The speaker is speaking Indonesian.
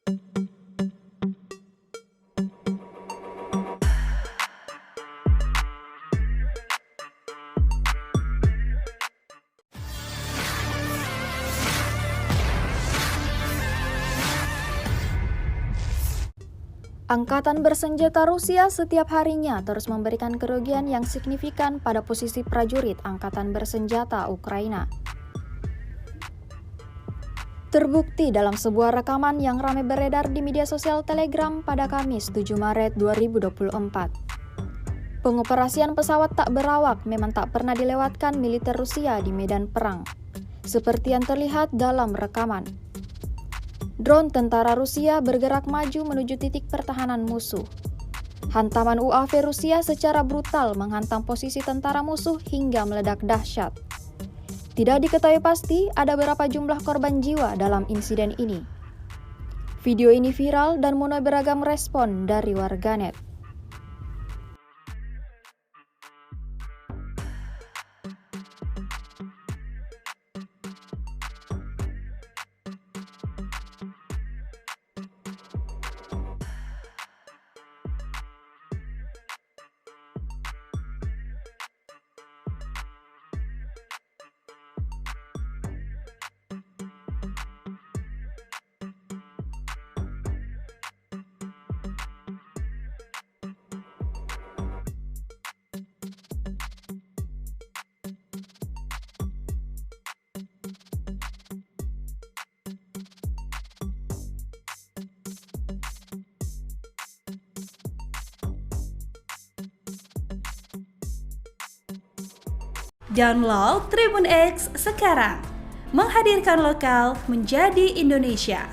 Angkatan bersenjata Rusia setiap harinya terus memberikan kerugian yang signifikan pada posisi prajurit Angkatan bersenjata Ukraina. Terbukti dalam sebuah rekaman yang ramai beredar di media sosial Telegram pada Kamis 7 Maret 2024. Pengoperasian pesawat tak berawak memang tak pernah dilewatkan militer Rusia di medan perang, seperti yang terlihat dalam rekaman. Drone tentara Rusia bergerak maju menuju titik pertahanan musuh. Hantaman UAV Rusia secara brutal menghantam posisi tentara musuh hingga meledak dahsyat. Tidak diketahui pasti ada berapa jumlah korban jiwa dalam insiden ini. Video ini viral dan menuai beragam respon dari warganet. Download Tribun X sekarang, menghadirkan lokal menjadi Indonesia.